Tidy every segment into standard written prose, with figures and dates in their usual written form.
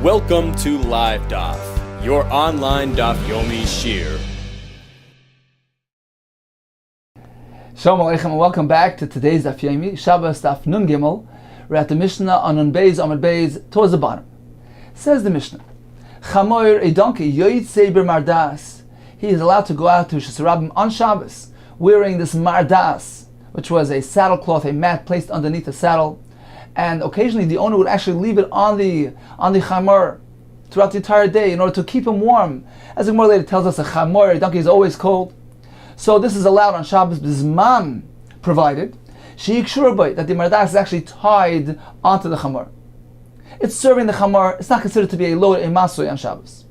Welcome to Live Daf, your online Daf Yomi Shir. Shalom Aleichem and welcome back to today's Daf Yomi Shabbos Daf Nun Gimel. We're at the Mishnah on Nun Beis Amud Beis towards the bottom. Says the Mishnah, Chamoir, a donkey, yoytzei mardas. He is allowed to go out to Shesarabim on Shabbos wearing this mardas, which was a saddle cloth, a mat placed underneath the saddle. And occasionally the owner would actually leave it on the chamor throughout the entire day in order to keep him warm. As the Gemara later tells us, a chamor, a donkey, is always cold. So this is allowed on Shabbos, bisman, provided that the mardas is actually tied onto the chamor. It's serving the chamor. It's not considered to be a load, a masoi on Shabbos.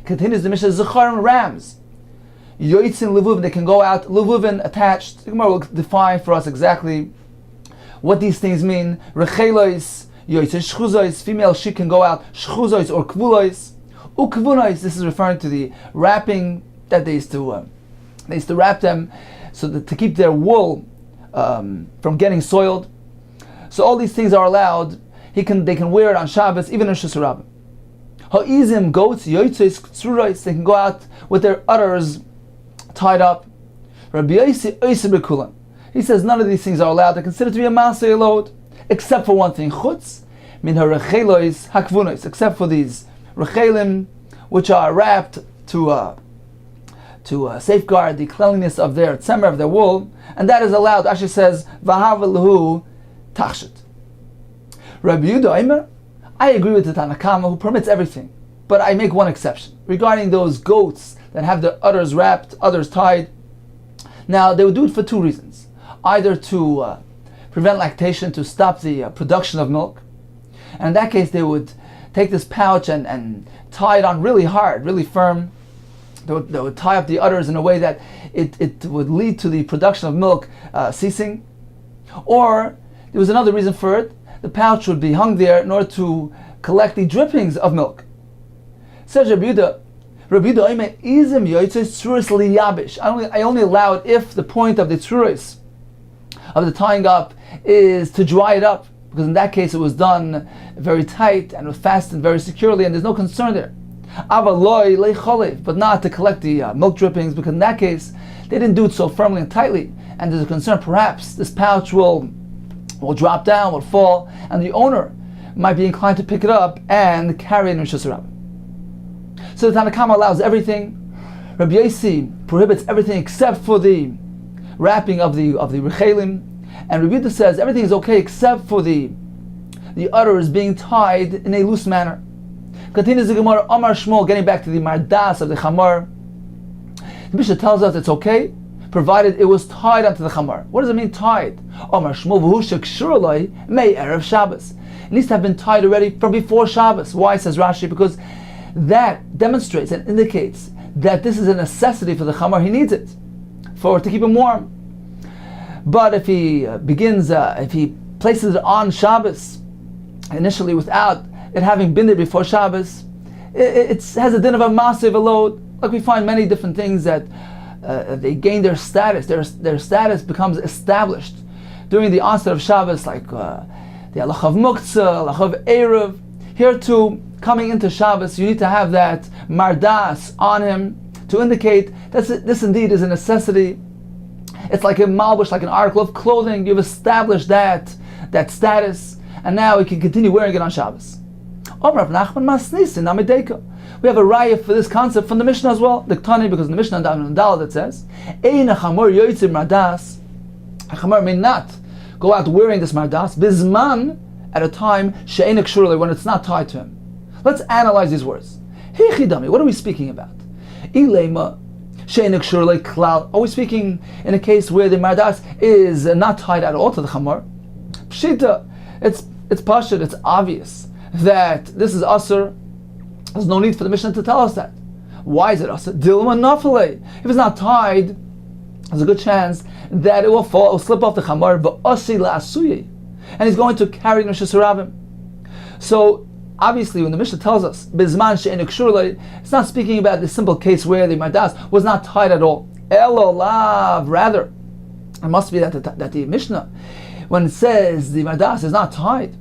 Continues the Mishnah, Zecharim, rams. Yoitzin levuvin, they can go out, levuvin, attached. The Gemara will define for us exactly what these things mean. Rechelois, yoitzin shchuzois, female sheep can go out, shchuzois or kvulois. Ukvunois, this is referring to the wrapping that they used to wrap them so that to keep their wool from getting soiled. So all these things are allowed. They can wear it on Shabbos, even in Shesarabim. Ha'izim, goats, yoitzis, tzurois, they can go out with their udders tied up. Rabbi Yosi oisib bekulan. He says none of these things are allowed. They're considered to be a masay load, except for one thing, chutz min harechelois hakvunois, except for these rechelim, which are wrapped to safeguard the cleanliness of their tzemer, of their wool, and that is allowed. Actually says v'havelahu tachshit. Rabbi Yehuda Omer, I agree with the Tanakama who permits everything, but I make one exception regarding those goats that have their udders wrapped, udders tied. Now they would do it for two reasons: either to prevent lactation, to stop the production of milk, and in that case they would take this pouch and tie it on really hard, really firm. They would tie up the udders in a way that it would lead to the production of milk ceasing. Or there was another reason for it: the pouch would be hung there in order to collect the drippings of milk. Says Rabbi Yehuda, I only allow it if the point of the tzuris, of the tying up, is to dry it up, because in that case it was done very tight and was fastened very securely, and there's no concern there. But not to collect the milk drippings, because in that case they didn't do it so firmly and tightly, and there's a concern perhaps this pouch will drop down, will fall, and the owner might be inclined to pick it up and carry it in Shesarabim. So the Tanakhama allows everything. Rabbi Yosi prohibits everything except for the wrapping of the rechelim, and Rabbi Yehuda says everything is okay except for the udders being tied in a loose manner. Continues the Gemara, Amar Shmuel, getting back to the mardas of the chamar. The Mishnah tells us it's okay, provided it was tied onto the chamar. What does it mean tied? Amar Shmuel v'hu shekshur aloi mei erev Shabbos. It needs to have been tied already from before Shabbos. Why, says Rashi? Because that demonstrates and indicates that this is a necessity for the chamar. He needs it to keep him warm. But if he places it on Shabbos initially without it having been there before Shabbos, it has a din of a massive load. Like we find many different things that they gain their status. Their status becomes established during the onset of Shabbos, like the halach of muktzah, halach of erev. Here too, coming into Shabbos, you need to have that mardas on him to indicate that this indeed is a necessity. It's like a malbush, like an article of clothing. You've established that status, and now we can continue wearing it on Shabbos. We have a raya for this concept from the Mishnah as well. The Tani, because in the Mishnah and Daled it says, a chamor may not go out wearing this mardas bizman, at a time she'enek shurli, when it's not tied to him. Let's analyze these words. What are we speaking about? Ilema she'enek shurli klal. Are we speaking in a case where the mardas is not tied at all to the chamor? Pshita, it's pashut, it's obvious that this is asur. There's no need for the Mishnah to tell us that. Why is it asur? Dilma nafale. If it's not tied, there's a good chance that it will fall, it will slip off the chamor, but asi la'asuye, and he's going to carry it in Shesarabim. So obviously, when the Mishnah tells us bizman she'enek shurli, it's not speaking about the simple case where the mardas was not tied at all. Elo lav, rather, it must be that the Mishnah, when it says the mardas is not tied,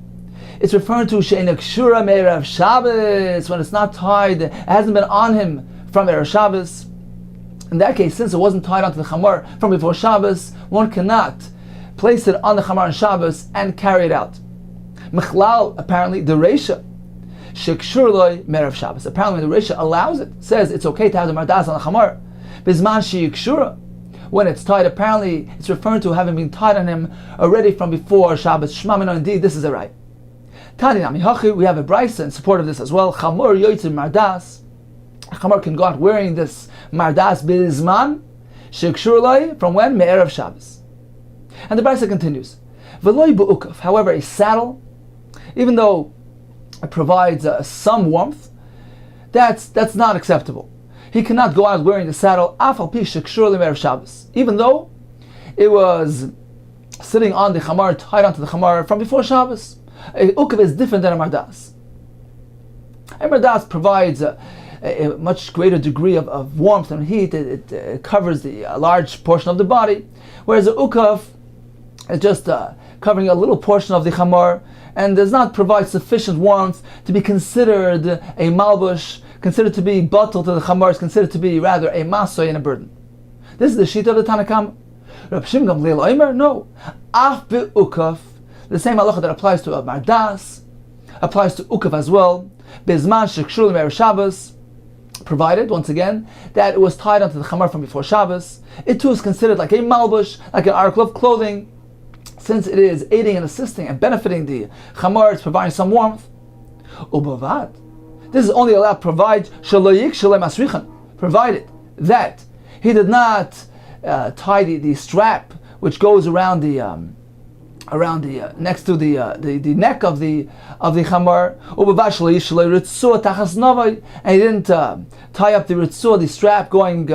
it's referring to she'eina kshura me'erev Shabbos, when it's not tied, it hasn't been on him from erev Shabbos. In that case, since it wasn't tied onto the chamor from before Shabbos, one cannot place it on the chamor on Shabbos and carry it out. Mechlal, apparently, the Reisha, shekshur loy me'erev Shabbos. Apparently, the Reisha allows it, says it's okay to have the mardas on the chamor. Bizman sheyikshura, when it's tied, apparently it's referring to having been tied on him already from before Shabbos. Shema mino, indeed, this is a right. Tani nami hachi, we have a brisa in support of this as well. Chamor yoytzim mardas. A chamor can go out wearing this mardas bizman shekshur loy, from when? Me'erev Shabbos. And the brisa continues. V'loy bu'ukaf. However, a saddle, even though it provides some warmth, that's not acceptable. He cannot go out wearing the saddle, afal pi shekshur l'me'erev Shabbos, even though it was sitting on the chamar, tied onto the chamar from before Shabbos. A ukav is different than a mardas. A mardas provides a much greater degree of warmth and heat. It covers a large portion of the body, whereas a ukav is just covering a little portion of the chamar and does not provide sufficient warmth to be considered a malbush, considered to be batal to the chamar, is considered to be rather a masoy and a burden. This is the shita of the Tanakam. Reb Shimon Gamliel Omer, no. Af be'ukaf, the same halacha that applies to a mardas, applies to ukav as well. Bezman shekshur l'me'erev Shabbos, provided, once again, that it was tied onto the chamar from before Shabbos. It too is considered like a malbush, like an article of clothing, since it is aiding and assisting and benefiting the chamar, it's providing some warmth. Ubavad, this is only allowed provided that he did not tie the strap which goes around the next to the neck of the chamar, and he didn't tie up the ritzua, the strap going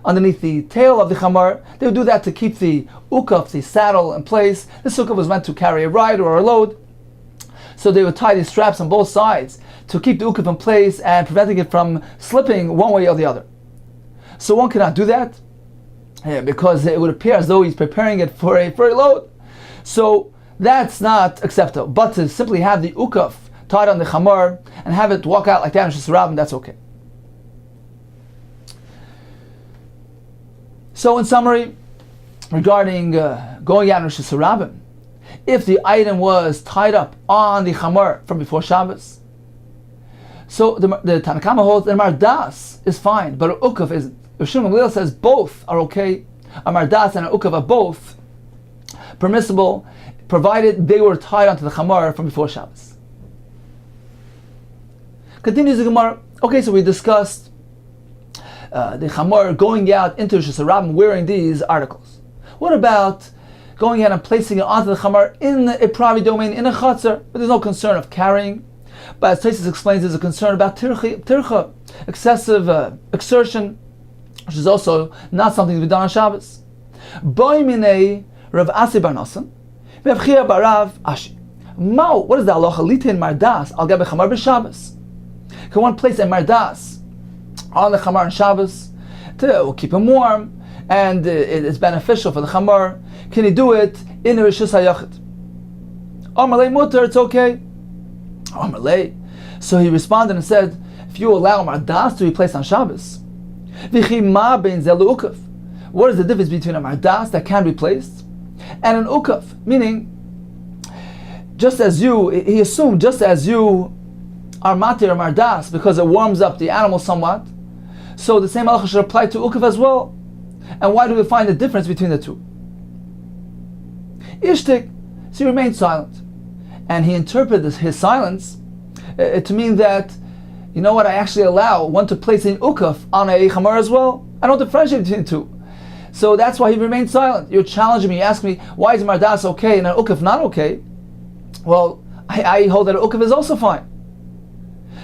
underneath the tail of the chamar. They would do that to keep the ukaf, the saddle, in place. This ukaf was meant to carry a ride or a load, so they would tie the straps on both sides to keep the ukaf in place and preventing it from slipping one way or the other. So one cannot do that because it would appear as though he's preparing it for a load. So that's not acceptable. But to simply have the ukaf tied on the chamar and have it walk out like that in Shus Rabim, that's okay. So in summary, regarding going out in Shus Rabim, if the item was tied up on the chamar from before Shabbos, so the Tanakama holds that mardas is fine, but ukaf is. Rav Shimon Gamliel says both are okay. A mardas and an ukav are both permissible, provided they were tied onto the chamar from before Shabbos. Continues the Gemara. Okay, so we discussed the chamar going out into Shus Rabim wearing these articles. What about going out and placing it onto the chamar in a private domain, in a chatzar, but there's no concern of carrying? But as Tosfos explains, there's a concern about tircha, excessive exertion, which is also not something to be done on Shabbos. Boi minei Rav Asi bar Nosson, Rav Chia barav Ashi. Mao, what is the halacha litin mardas al gabe chamar b'Shabbos? Can one place a mardas on the chamar on Shabbos to keep him warm, and it is beneficial for the chamar? Can he do it in a rishus hayachid? Amalei muter, it's okay. Amalei. So he responded and said, if you allow mardas to be placed on Shabbos, what is the difference between a mardas that can be placed and an ukaf? Meaning, he assumed just as you are matir or mardas because it warms up the animal somewhat, so the same halacha should apply to ukaf as well. And why do we find the difference between the two? Ishtik, so he remained silent. And he interpreted his silence to mean that, you know what, I actually allow one to place an ukaf on a chamar as well. I don't differentiate between the two. So that's why he remained silent. You're challenging me, you ask me, why is mardas okay and an ukaf not okay? Well, I hold that an ukaf is also fine.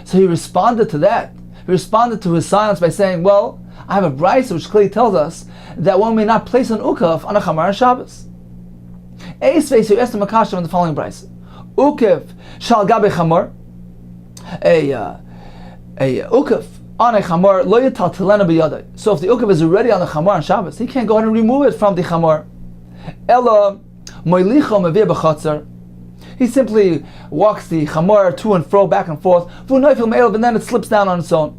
So he responded to that. He responded to his silence by saying, well, I have a brisa which clearly tells us that one may not place an ukaf on a chamar on Shabbos. Eisveis, you asked him a kasha on the following brisa. Ukaf shal gabe chamar, a ukaf on a chamar lo yatal tilena b'yadai. So if the ukaf is already on the chamar on Shabbos, he can't go ahead and remove it from the chamar. Ela moilicho mevir b'chatzar. He simply walks the chamor to and fro, back and forth, and then it slips down on its own.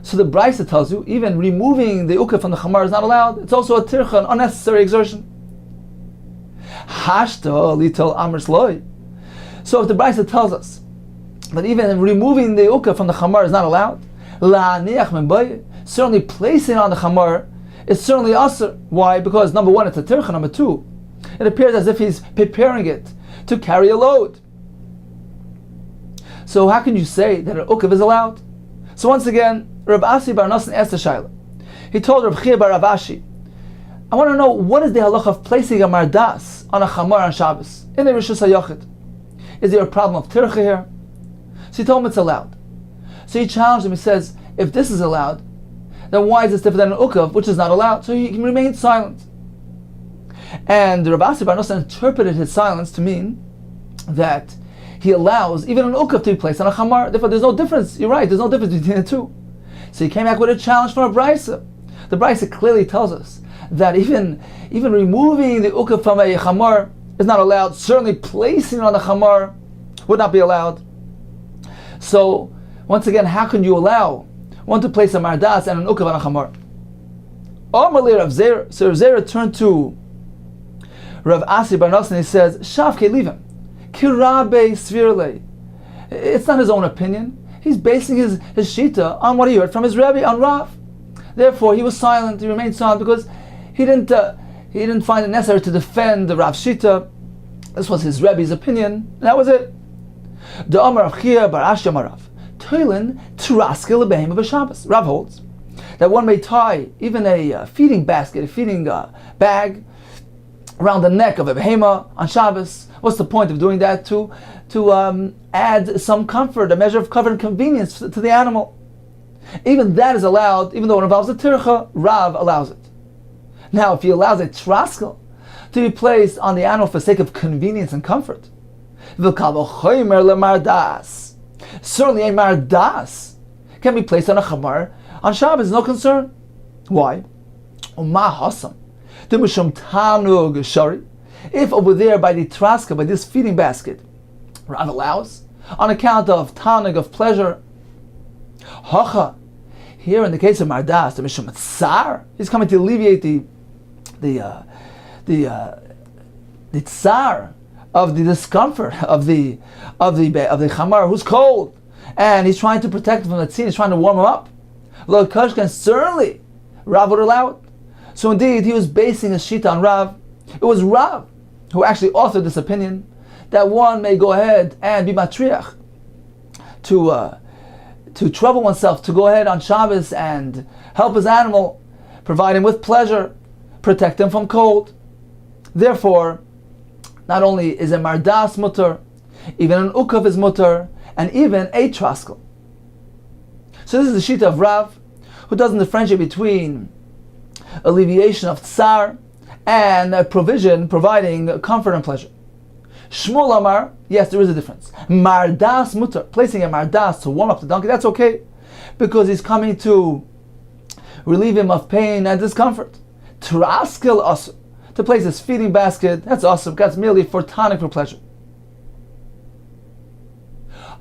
So the Brisa tells you, even removing the uka from the chamar is not allowed. It's also a tircha, an unnecessary exertion. Hashta lital amr sloi. So if the Brisa tells us that even removing the uka from the chamar is not allowed, certainly placing it on the chamar is certainly asr. Why? Because number one, it's a tircha. Number two, it appears as if he's preparing it to carry a load. So how can you say that an ukav is allowed? So once again, Rav Asi bar Nosson asked the Shaila. He told Rav Chia bar Rav Ashi, I want to know what is the halacha of placing a mardas on a chamar on Shabbos in the Rishus HaYochid. Is there a problem of tircha here? So he told him it's allowed. So he challenged him. He says, if this is allowed, then why is this different than an ukav, which is not allowed? So he remained silent. And Rav Asi bar Nosson interpreted his silence to mean that he allows even an ukav to be placed on a chamar. Therefore, there's no difference. You're right. There's no difference between the two. So he came back with a challenge from a brisa. The brisa clearly tells us that even removing the ukav from a chamar is not allowed. Certainly, placing it on the chamar would not be allowed. So, once again, how can you allow one to place a mardas and an ukav on a chamar? Amalei Rav Zera. So Rav Zera turned to Rav Asi bar Nosson and he says, Shavke, leave him. Kirabe svirle. It's not his own opinion. He's basing his shita on what he heard from his Rebbe, on Rav. Therefore, he was silent. He remained silent because he didn't find it necessary to defend the Rav shita. This was his Rebbe's opinion, and that was it. The Amar Rav Chia bar Ashi Amar Rav. Toilin turaskil lebehem of Shabbos. Rav holds that one may tie even a feeding basket, a feeding bag, around the neck of a behema on Shabbos. What's the point of doing that? To add some comfort, a measure of comfort and convenience to the animal. Even that is allowed, even though it involves a tircha. Rav allows it. Now, if he allows a traskel to be placed on the animal for the sake of convenience and comfort, certainly a mardas can be placed on a chamar on Shabbos, no concern. Why? If over there by the traska, by this feeding basket, Rav allows, on account of tanug, of pleasure, here in the case of mardas, the mishum tsar, he's coming to alleviate the tsar of the discomfort of the chamar who's cold, and he's trying to protect him from the tzin. He's trying to warm him up. Lo kashkan, certainly Rav would allow it. So indeed, he was basing his shita on Rav. It was Rav who actually authored this opinion that one may go ahead and be matriach to trouble oneself, to go ahead on Shabbos and help his animal, provide him with pleasure, protect him from cold. Therefore, not only is a mardas mutter, even an ukav is mutter, and even a traskel. So this is the shita of Rav, who doesn't differentiate between alleviation of tsar and providing comfort and pleasure. Shmuel Amar, yes, there is a difference. Mardas mutter, placing a mardas to warm up the donkey, that's okay, because he's coming to relieve him of pain and discomfort. Traskel asur, to place his feeding basket, that's awesome, that's merely for tonic, for pleasure.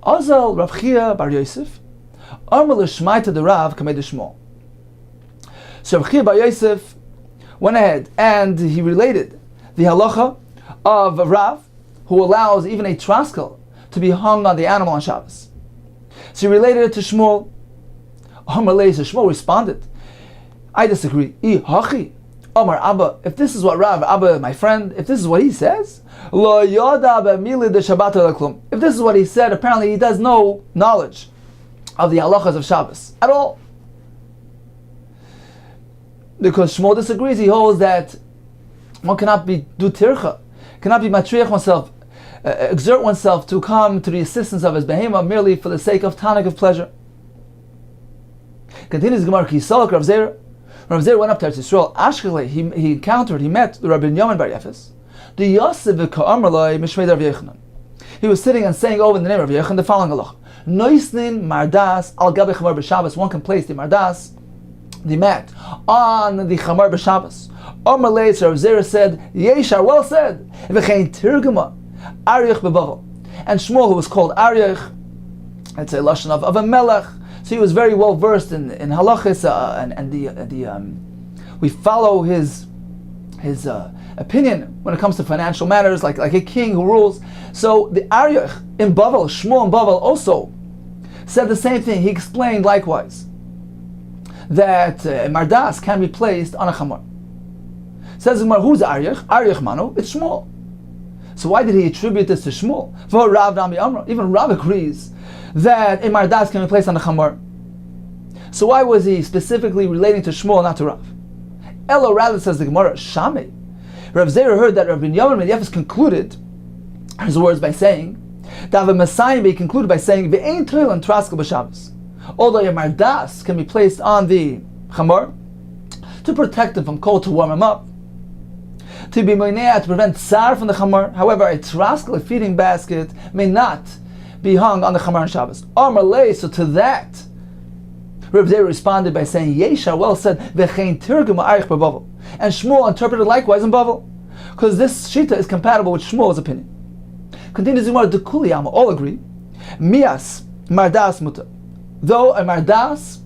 Azal Rav Chia bar Yosef, Amar l'shmaita de Rav kamei de Shmuel. So Rav Chia bar Yosef went ahead and he related the halacha of Rav, who allows even a traskel to be hung on the animal on Shabbos. So he related it to Shmuel. Shmuel responded, I disagree. Omar Abba, if this is what Rav, Abba, my friend, if this is what he says, if this is what he said, apparently he does no knowledge of the halachas of Shabbos at all. Because Shmuel disagrees, he holds that one cannot do tircha, cannot be matriach oneself, exert oneself to come to the assistance of his behema merely for the sake of tonic, of pleasure. Continues Gemara, Kisalak Rav Zera. Rav Zera went up to Eretz Yisrael. Ashkelei, he met the Rabbi Yomi bar Yefes. The Yosef v'ka'amarloi mishmei Rav Yechanan. He was sitting and saying over in the name of Rav Yechanan the following halach: Noisnin mardas al gabe chamar b'Shabbos. One can place the mardas, the mat, on the chamar b'Shabbos. Amarlei, so Rav Zera said, Yeshar, well said. V'chein tirguma Aryech bebavel. And Shmuel, who was called Aryech, it's a lashon of a melech, so he was very well versed in halachis, we follow his opinion when it comes to financial matters, like a king who rules. So the Aryech in Bavel, Shmuel in Bavel also said the same thing. He explained likewise that Mardas can be placed on a chamor. Says Gemara, who's Aryech? Aryech Manu, it's Shmuel. So why did he attribute this to Shmuel? For Rav Nami Amra, even Rav agrees that a Mardas can be placed on a chamor. So why was he specifically relating to Shmuel, not to Rav? Elo rather, says the Gemara, Shame. Rav Zera heard that Rav Binyamin ben Yefes concluded his words by saying that the Messiah be concluded by saying Ve'ein Toil and Traskel b'Shabbos. Although a Mardas can be placed on the chamor to protect him from cold, to warm him up, to be moinea, to prevent tsar from the chamor. However, a traskel, a feeding basket, may not be hung on the chamor on Shabbos. Amar lei, so to that, Rav Zera responded by saying, Yesha, well said, V'chein tirgum ha'arich b'Bavel. And Shmuel interpreted likewise in Bavel, because this shita is compatible with Shmuel's opinion. Continues the Gemara, the Kuliyama, all agree, Mias Mardas muta. Though a Mardas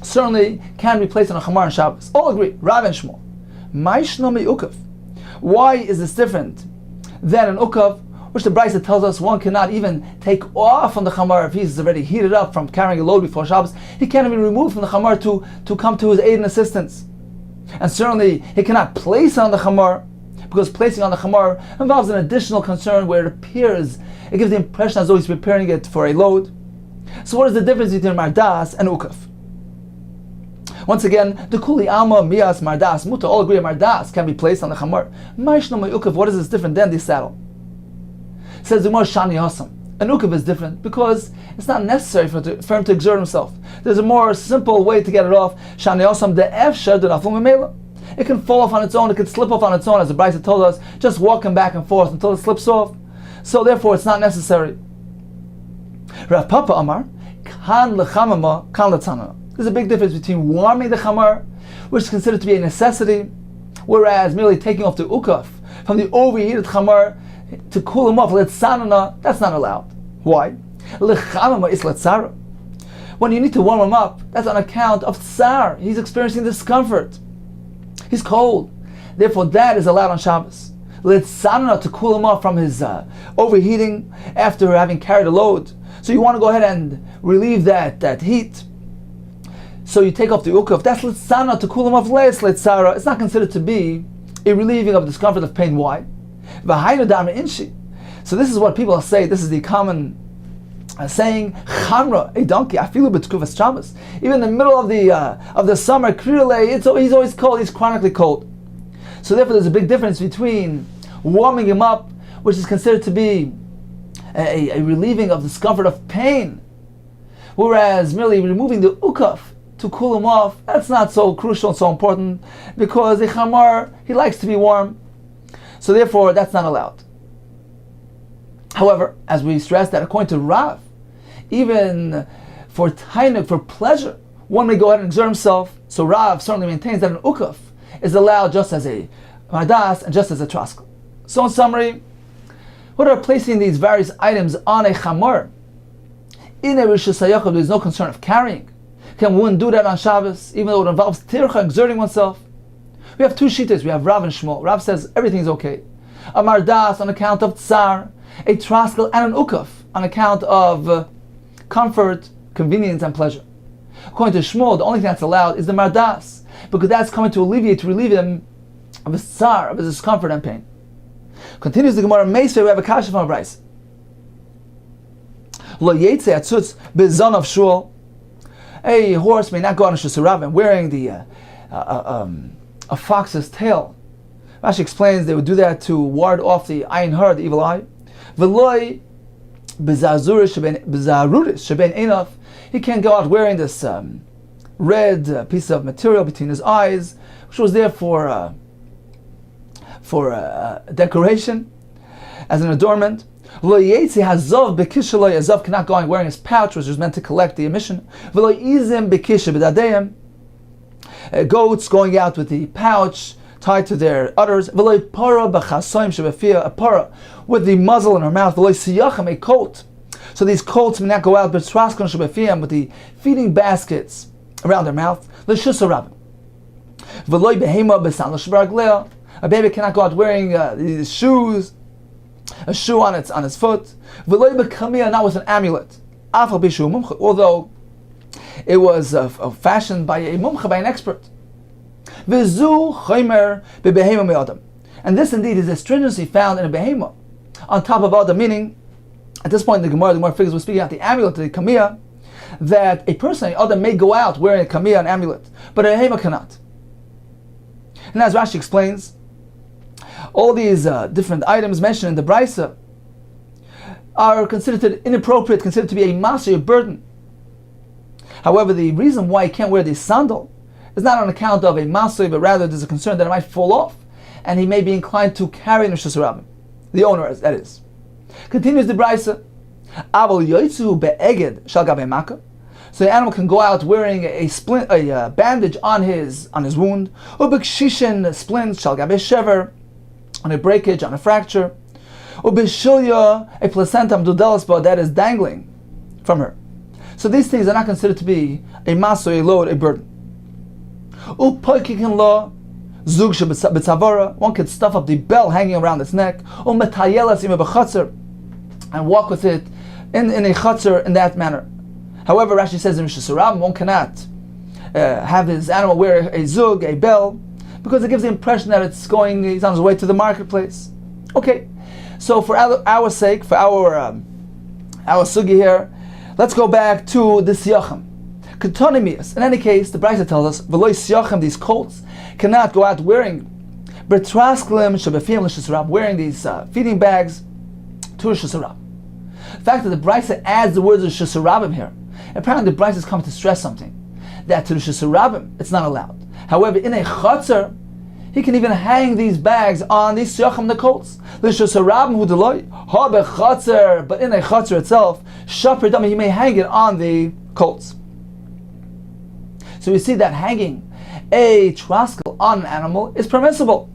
certainly can be placed on a chamor on Shabbos. All agree, Rav and Shmuel. Maishno mi ukav. Why is this different than an ukav, which the Brisa tells us one cannot even take off from the chamor if he's already heated up from carrying a load before Shabbos? He can't even remove from the chamor to come to his aid and assistance. And certainly he cannot place on the chamor, because placing on the chamor involves an additional concern where it gives the impression as though he's preparing it for a load. So what is the difference between Mardas and Ukaf? Once again, the Kuli Alma, Mias, Mardas, Muta, all agree Mardas can be placed on the chamor. Maishno Ukaf, what is this different than the saddle? Says the Gemara, Shani Hasam. An Ukaf is different because it's not necessary for him to exert himself. There's a more simple way to get it off. Shani Hasam, the Efshar, the Nafum Memela. It can fall off on its own, it can slip off on its own, as the Brisa told us, just walking back and forth until it slips off. So therefore it's not necessary. Rav Papa Amar, Kan lechamama, kan letzanana. There's a big difference between warming the chamar, which is considered to be a necessity, whereas merely taking off the ukaf from the overheated chamar to cool him off, letzanana, that's not allowed. Why? Lechamama is letzara. When you need to warm him up, that's on account of tsar. He's experiencing discomfort. He's cold. Therefore, that is allowed on Shabbos. Letzanana, to cool him off from his overheating after having carried a load. So you want to go ahead and relieve that heat. So you take off the ukaf. That's letzana, to cool him off. Letzara. It's not considered to be a relieving of discomfort of pain. Why? So this is what people say. This is the common saying, Chamra, a donkey, afilu b'tkufas Shabbos. Even in the middle of the summer, he's always cold. He's chronically cold. So therefore, there's a big difference between warming him up, which is considered to be a relieving of discomfort of pain, whereas merely removing the ukaf to cool him off, that's not so crucial and so important, because the chamar, he likes to be warm, so therefore that's not allowed. However, as we stressed, that according to Rav, even for tainuk, for pleasure, one may go ahead and exert himself. So Rav certainly maintains that an ukaf is allowed just as a mardas and just as a traskel. So in summary, what are placing these various items on a chamor? In a rishus hayachov, there is no concern of carrying. Can one do that on Shabbos, even though it involves tircha, exerting oneself? We have two shittas. We have Rav and Shmuel. Rav says everything is okay. A mardas on account of tsar, a traskel, and an ukaf on account of comfort, convenience, and pleasure. According to Shmuel, the only thing that's allowed is the mardas, because that's coming to relieve him of his tsar, of his discomfort and pain. Continues the Gemara, Meisvei, we have a kasha from a Brisa. Lo yetze atzutz bezon of shul. A horse may not go on a shusarav wearing a fox's tail. Rashi explains they would do that to ward off the ayin hara, the evil eye. V'loi bezaruris sheben enof. He can't go out wearing this red piece of material between his eyes, which was there for decoration, as an adornment. Lo yetzi hazov bekishaloi. Hazov cannot go on wearing his pouch, which was meant to collect the emission. V'lo izim bekisha b'dadeim. Goats going out with the pouch tied to their udders. V'lo para b'chasoim shebefia, a para with the muzzle in her mouth. V'lo siyachim, a colt. So these colts may not go out, but traskon shebefia, with the feeding baskets around their mouth. L'shusarabim. V'lo behema b'san l'shbaraglea. A baby cannot go out wearing these shoes, a shoe on its foot. V'lo b'kamia, not with an amulet. Afal b'shu mumcha, although it was fashioned by a mumcha, by an expert. V'zu chomer b'behema me'adam. And this indeed is a stringency found in a behema, on top of adam, meaning, at this point in the Gemara figures we're speaking about the amulet, the kamiyah, that a person, adam, may go out wearing a kamiyah, an amulet, but a behema cannot. And as Rashi explains, all these different items mentioned in the Brisa are considered inappropriate, considered to be a masir, a burden. However, the reason why he can't wear this sandal is not on account of a masir, but rather there's a concern that it might fall off, and he may be inclined to carry Neshus Rabbim, the owner, that is. Continues the Brisa, Aval yoitzu be'eged shal gabei maka. So the animal can go out wearing a bandage on his wound, ubekshushin splints shal gabei shever, on a breakage, on a fracture, ubeshilya, a placentum dudelispa that is dangling from her. So these things are not considered to be a maso, a load, a burden. Upoikikin law, zug shebetzavara, one could stuff up the bell hanging around its neck, umetayelas ima b'chatzar, and walk with it in a chatzar in that manner. However, Rashi says in Rishus Harabim, one cannot have his animal wear a zug, a bell, because it gives the impression that he's on his way to the marketplace. Okay, so for our sake, for our sugi here, let's go back to the siyachim. Ketonimius. In any case, the Brisa tells us, v'lo siyachim, these colts, cannot go out wearing betrasklim shebefim l'shus harab, wearing these feeding bags to Rishus Harabim. The fact that the Brisa adds the words of Rishus Harabim here, apparently the Brisa is coming to stress something, that to Rishus Harabim it's not allowed. However, in a chatzar, he can even hang these bags on these siyachim, the colts. Rishus Harabim hu deloi ha bechatzar, but in a chatzar itself, shaper dami, he may hang it on the colts. So we see that hanging a traskel on an animal is permissible.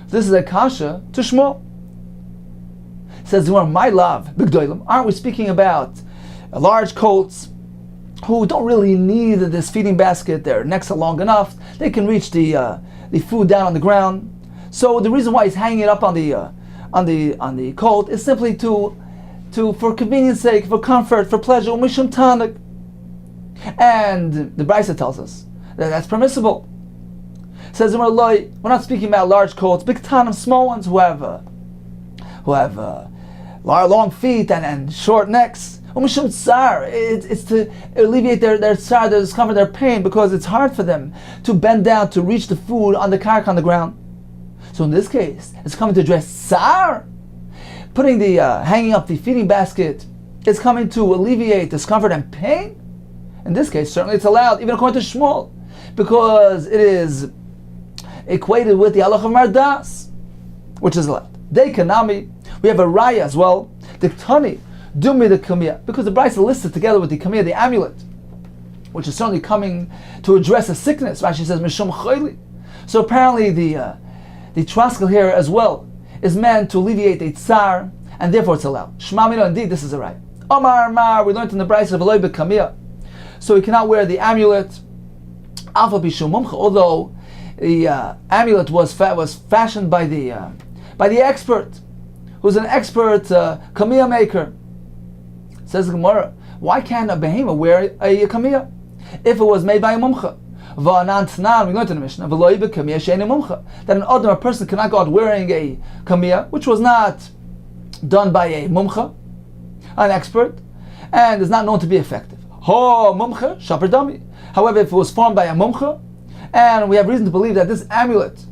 This is a kasha to Shmuel. Says my love, bigdoilim. Aren't we speaking about large colts who don't really need this feeding basket? Their necks are long enough; they can reach the food down on the ground. So the reason why he's hanging it up on the colt is simply to for convenience sake, for comfort, for pleasure, mishum tanik. And the Brisa tells us that that's permissible. Says we're not speaking about large colts, big tanim, small ones who have long feet and short necks. It's to alleviate their tsar, their discomfort, their pain, because it's hard for them to bend down to reach the food on the karka, on the ground. So in this case, it's coming to address tsar. Putting the hanging up the feeding basket is coming to alleviate discomfort and pain. In this case, certainly it's allowed, even according to Shmuel, because it is equated with the halach of mardas, which is allowed. They kanami, we have a raya as well, the tani, dumi the kamiyah, because the Brisa listed together with the kamiyah, the amulet, which is certainly coming to address a sickness. Rashi says mishum chayli. So apparently the traskel here as well is meant to alleviate a tsar, and therefore it's allowed. Shema mino, indeed, this is a right. Omar Mar, we learned in the Brisa of Eloi b'kamiyah, so he cannot wear the amulet, alpha b'shum mumcha, although the amulet was fashioned by the expert, who's an expert kamiyah maker. Says the Gemara, why can't a behema wear a kamiyah if it was made by a mumcha? V'anan tnan, we learned in the Mishnah, v'loi b'kamiyah she'eni mumcha, that a person cannot go out wearing a kamiyah, which was not done by a mumcha, an expert, and is not known to be effective. Ho mumcha shaper dami. However, if it was formed by a mumcha, and we have reason to believe that this amulet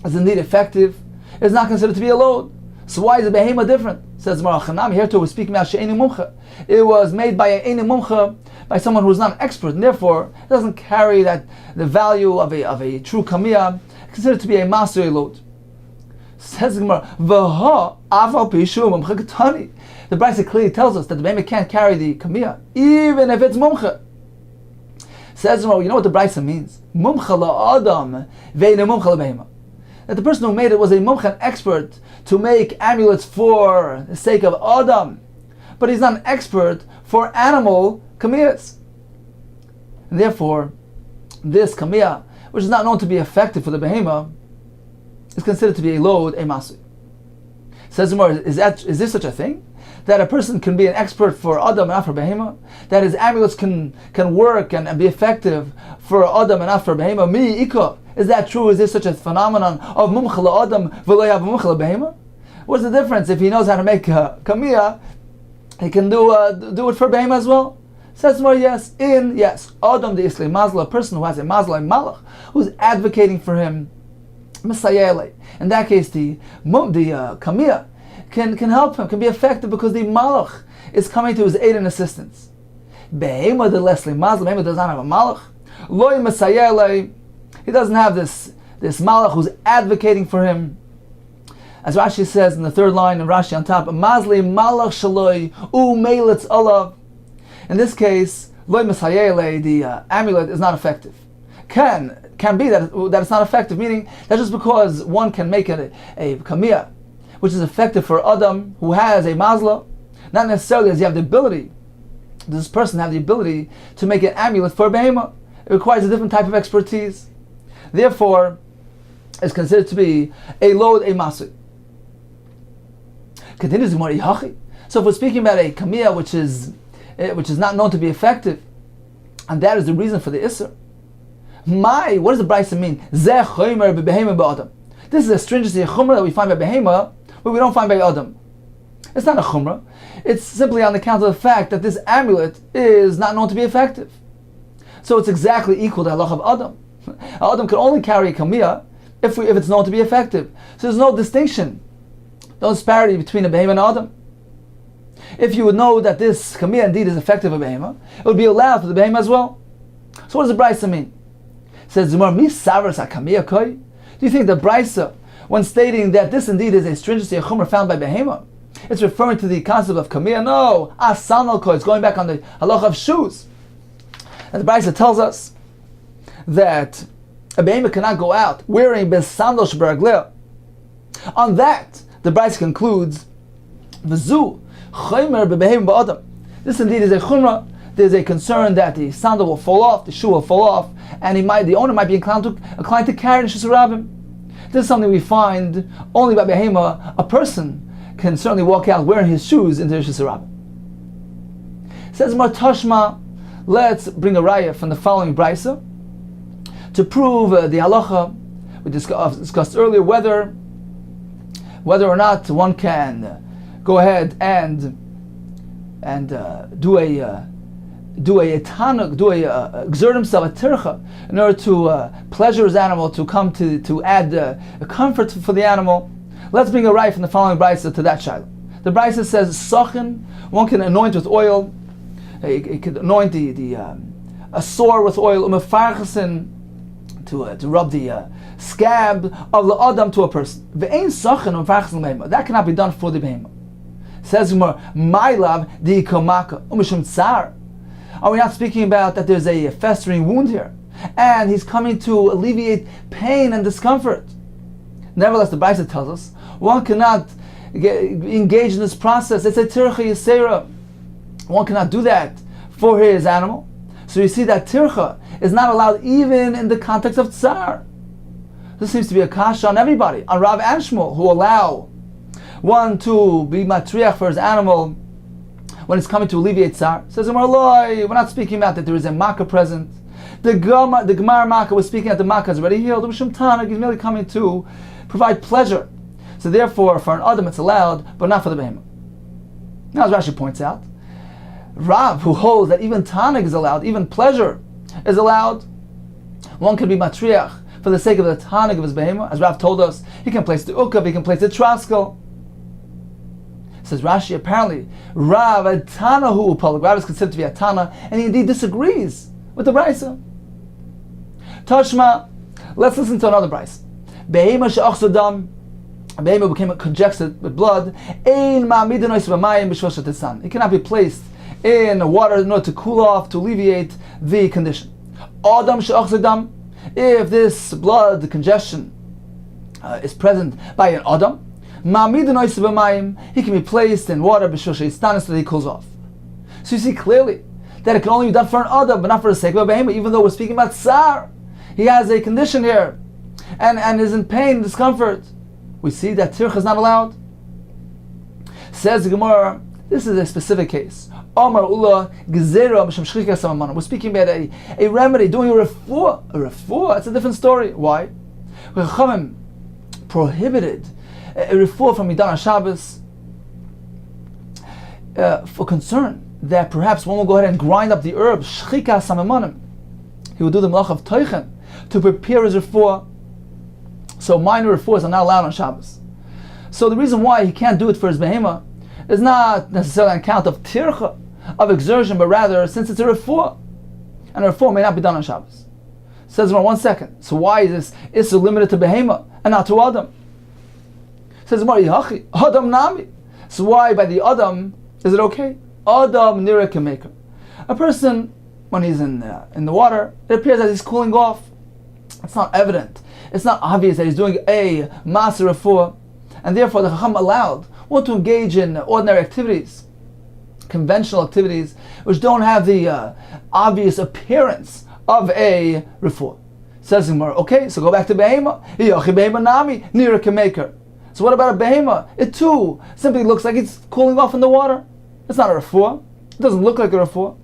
is indeed effective, it's not considered to be a load. So why is the behema different? Says Marachanam, here too we're speaking about she'eni mumcha. It was made by an eni mumcha, by someone who is not an expert, and therefore it doesn't carry the value of a true kamiyah, considered to be a master load. Says the Gemara, V'ha aval pishu mumcha ketani. The Brisa clearly tells us that the behema can't carry the kamiyah, even if it's mumcha. Says, you know what the Brisa means? Mumcha la'adam ve'ina mumcha la'behema. That the person who made it was a mumcha, an expert, to make amulets for the sake of Adam, but he's not an expert for animal kamiyas. And therefore, this kamiyah, which is not known to be effective for the behema, is considered to be a load, a masui. Says the Gemara, is this such a thing? That a person can be an expert for Adam and not for behema? That his amulets can work and be effective for Adam and not for behema? Mi ika. Is that true? Is this such a phenomenon of mumcha la'adam v'lo yav mumcha la'behema? What's the difference? If he knows how to make kamiyah, he can do it for behema as well? Says more, yes. Adam the Islam Mazla, a person who has a Mazla, a Malach, who's advocating for him, Messiah. In that case, the kamiyah can help him, can be effective because the Malach is coming to his aid and assistance. Behema the Leslie Mazla, behema does not have a Malach. Loi Messiah, he doesn't have this Malach who's advocating for him. As Rashi says in the third line in Rashi on top, Mazli Malach Shaloi U Meilitz Olav. In this case, Loi Mesayele, the amulet is not effective. Can be that it's not effective, meaning that just because one can make a kamiyah, which is effective for Adam who has a mazla, not necessarily does he have the ability, does this person have the ability to make an amulet for a behema. It requires a different type of expertise. Therefore, it's considered to be a load, a masui. Continues the Gemara, Yachi. So if we're speaking about a kamiyah which is not known to be effective, and that is the reason for the Isser. What does the Brisa mean? Zeh chomer b'behema b'adam. This is a stringency, a chumrah that we find by behema, but we don't find by Adam. It's not a chumrah. It's simply on account of the fact that this amulet is not known to be effective. So it's exactly equal to halach of Adam. Adam can only carry a kamiyah if it's known to be effective. So there's no distinction, no disparity between a behema and Adam. If you would know that this kamiyah indeed is effective for behema, it would be allowed for the behema as well. So what does the Brisa mean? It says, Zumar, mi savras ha-kamiyah koi? Do you think the Brisa, when stating that this indeed is a stringency, a chumrah found by behema, it's referring to the concept of kamiyah? No, asanal koi, it's going back on the halach of shoes. And the Brisa tells us that a behema cannot go out wearing besandal sheberagleh. On that, the Brisa concludes, v'zu chomer b'behema b'adam. This indeed is a chumrah. There's a concern that the sandal will fall off, the shoe will fall off, and the owner might be inclined to carry in Shusarabim. This is something we find only by behema. A person can certainly walk out wearing his shoes into Shusarabim. Says Martashma, let's bring a raya from the following brisa to prove the halacha we discussed earlier, whether or not one can go ahead and exert himself a tircha in order to pleasure his animal, to come to add a comfort for the animal. Let's bring a raya from the following brisa to that shaila. The brisa says, "Sachin, one can anoint with oil. He could anoint a sore with oil, to rub the scab of the adam to a person. That cannot be done for the behema." Says my love, the komaka umishum tsar. Are we not speaking about that there's a festering wound here, and he's coming to alleviate pain and discomfort? Nevertheless, the Brisa tells us one cannot engage in this process. It's a tircha yisera. One cannot do that for his animal. So you see that tircha is not allowed even in the context of tsar. This seems to be a kasha on everybody, on Rav and Shmuel, who allow one to be matriach for his animal when it's coming to alleviate tsar. Says we're not speaking about that there is a makkah present. The Gemara makkah was speaking that the makkah is already healed. He's merely coming to provide pleasure. So therefore, for an adam it's allowed, but not for the behemoth. Now, as Rashi points out, Rav, who holds that even tanig is allowed, even pleasure is allowed, one can be matriach for the sake of the tanig of his behemoth. As Rav told us, he can place the ukav, he can place the traskel. Says Rashi, apparently, Rav Tanahu Upalik. Rav is considered to be a Tana, and he indeed disagrees with the Brisa. Tashma, let's listen to another Brisa. Behema she'achzadam, a behema became congested with blood. Ein ma'amidin ois b'mayim b'shvil. It cannot be placed in water in order to cool off, to alleviate the condition. Adam she'achzedam, if this blood congestion is present by an Adam, he can be placed in water so that he cools off. So you see clearly that it can only be done for an Adam, but not for the sake of a behemoth, even though we're speaking about Tsar. He has a condition here and is in pain, discomfort. We see that tircha is not allowed. Says the Gemara, this is a specific case. We're speaking about a remedy, doing a refuah. A refuah, it's a different story. Why? Chachamim prohibited a refuah from Midan Shabbos for concern that perhaps one will go ahead and grind up the herbs, shchika samamanim. He will do the malach of teichen to prepare his refuah. So minor refuahs are not allowed on Shabbos. So the reason why he can't do it for his behemah is not necessarily on account of tircha, of exertion, but rather since it's a refuah, and a refuah may not be done on Shabbos. Says in 1 second. So why is this issur limited to behemah and not to Adam? Says Adam nami. So why by the Adam is it okay? Adam nira kemaker. A person when he's in the water, it appears that he's cooling off. It's not evident. It's not obvious that he's doing a maser refuah, and therefore the Chacham allowed one to engage in ordinary activities, conventional activities, which don't have the obvious appearance of a refuah. Says Gemara, okay, so go back to behema. Behema nami nira kemaker. So what about a behema? It too simply looks like it's cooling off in the water. It's not a refuah. It doesn't look like a refuah.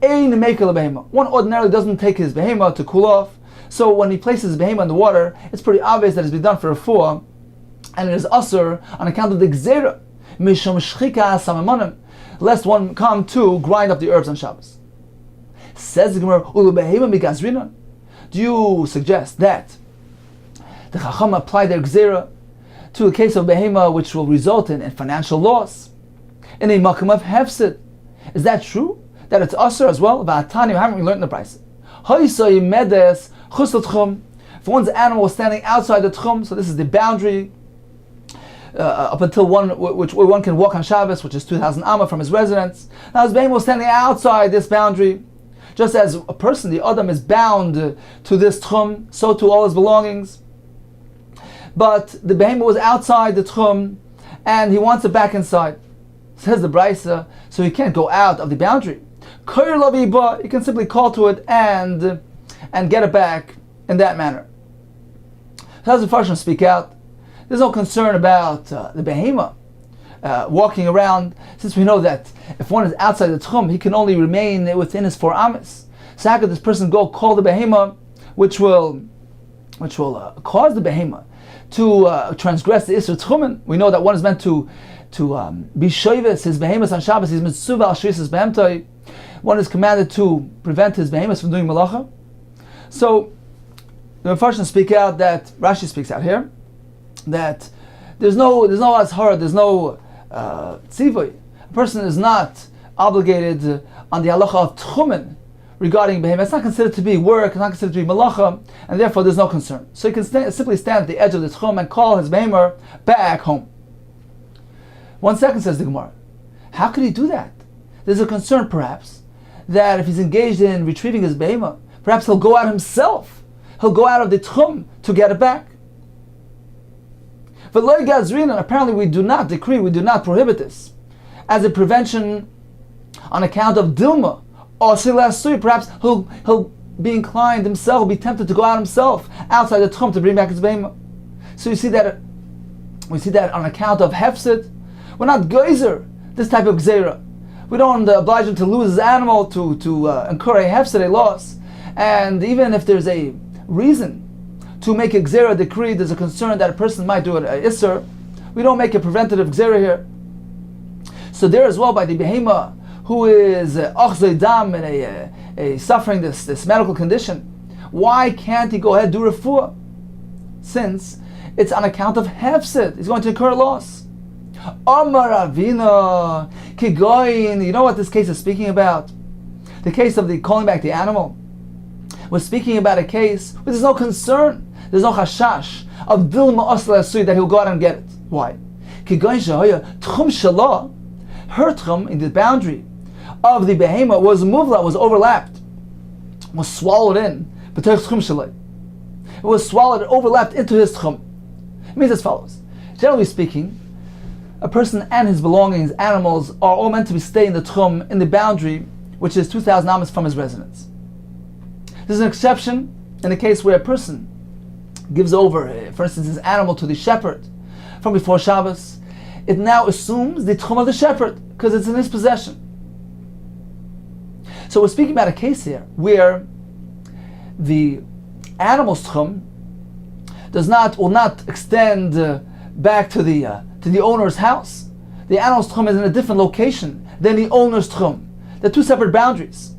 Ein maker behema. One ordinarily doesn't take his behema to cool off. So when he places his behema in the water, it's pretty obvious that it's been done for refuah, and it is asur on account of the gzera, mishum shchika samamanim, lest one come to grind up the herbs on Shabbos. Says the Gemara, ulu behema migazrina. Do you suggest that the Chacham apply their gzera to a case of behema which will result in financial loss, in a makam of hefsid? Is that true? That it's asur as well? V'atani, haven't we learned in the price? Hoysay medes chus l'tchum. If one's animal is standing outside the tchum, so this is the boundary up until where one can walk on Shabbos, which is 2,000 amma from his residence. Now his behemah was standing outside this boundary. Just as a person, the Adam, is bound to this tchum, so to all his belongings. But the behemah was outside the tchum, and he wants it back inside. Says the Brisa, so he can't go out of the boundary. You can simply call to it and get it back in that manner. How does the Farshim speak out? There's no concern about the behemah walking around, since we know that if one is outside the tchum, he can only remain within his 4 amas. So how could this person go call the behemah, which will cause the behemah to transgress the issur tchumen? We know that one is meant to be shoyves his behemoths on Shabbos. He's mitzvah al shvisas behemtoi. One is commanded to prevent his behemoths from doing malacha. So the Mefarshim speak out that Rashi speaks out here that there's no azhar, there's no tzivui. A person is not obligated on the halacha of tchumen regarding behemoth. It's not considered to be work, it's not considered to be malacha, and therefore there's no concern. So he can simply stand at the edge of the tchum and call his behemoth back home. 1 second, says the Gemara. How could he do that? There's a concern perhaps that if he's engaged in retrieving his behemoth, perhaps he'll go out himself. He'll go out of the tchum to get it back. But loy gazrin, apparently we do not decree, we do not prohibit this as a prevention on account of dilma or silasui. Perhaps he'll be inclined himself, be tempted to go out himself outside the tchum to bring back his behemoth. So we see that on account of hefsid. We're not geyser this type of gzeira. We don't oblige him to lose his animal to incur a hefsid, a loss. And even if there's a reason to make a gzeira decree, there's a concern that a person might do an issur. We don't make a preventative gzeira here. So there as well, by the behemah who is achzei dam and suffering this medical condition, why can't he go ahead and do refuah? Since it's on account of hefsid, he's going to incur loss. Amar Ravina Kigoyin. You know what this case is speaking about? The case of the calling back the animal. We're speaking about a case where there's no concern, there's no chashash of dilma asla asui that he'll go out and get it. Why? Kigoyin shahaya tchum shalah. Her tchum in the boundary of the behemah was muvla, was overlapped was swallowed in, it was swallowed, it overlapped into his tchum. It means as follows. Generally speaking, a person and his belongings, animals, are all meant to be staying in the tchum, in the boundary, which is 2,000 amas from his residence. There's an exception in the case where a person gives over, for instance, his animal to the shepherd from before Shabbos. It now assumes the tchum of the shepherd because it's in his possession. So we're speaking about a case here where the animal's tchum will not extend back to the owner's house. The animal's tchum is in a different location than the owner's tchum. They're two separate boundaries.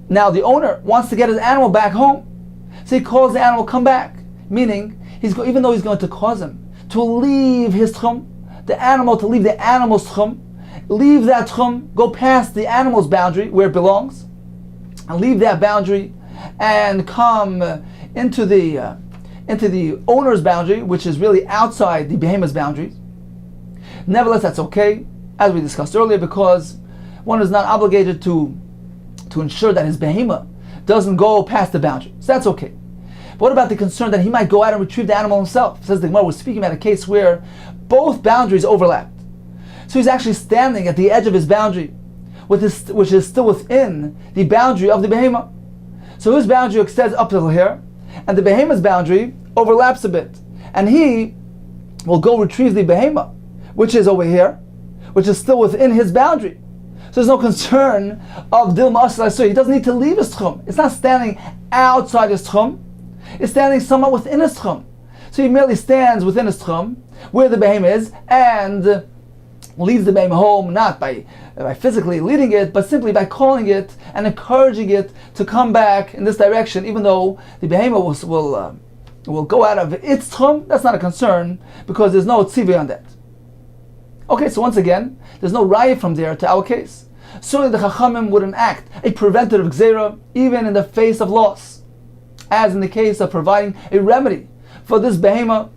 Now the owner wants to get his animal back home, so he calls the animal come back, meaning even though he's going to cause him to leave his tchum, the animal to leave the animal's tchum, leave that tchum, go past the animal's boundary where it belongs, and leave that boundary and come into the owner's boundary, which is really outside the behemoth's boundaries. Nevertheless, that's okay, as we discussed earlier, because one is not obligated to ensure that his behemoth doesn't go past the boundary. So that's okay. But what about the concern that he might go out and retrieve the animal himself? Says the Gemara, we're speaking about a case where both boundaries overlap. So he's actually standing at the edge of his boundary, which is still within the boundary of the behemoth. So his boundary extends up to here, and the behemoth's boundary overlaps a bit. And he will go retrieve the behemoth, which is over here, which is still within his boundary. So there's no concern of Dilma Asla. So he doesn't need to leave his tchum. It's not standing outside his tchum. It's standing somewhat within his tchum. So he merely stands within his tchum, where the behemoth is, and leads the behemoth home, not by physically leading it, but simply by calling it and encouraging it to come back in this direction, even though the behemoth will go out of its tchum. That's not a concern, because there's no tzivui on that. Okay, so once again, there's no raya from there to our case. Certainly the Chachamim would enact a preventative gzeira even in the face of loss, as in the case of providing a remedy for this behemoth,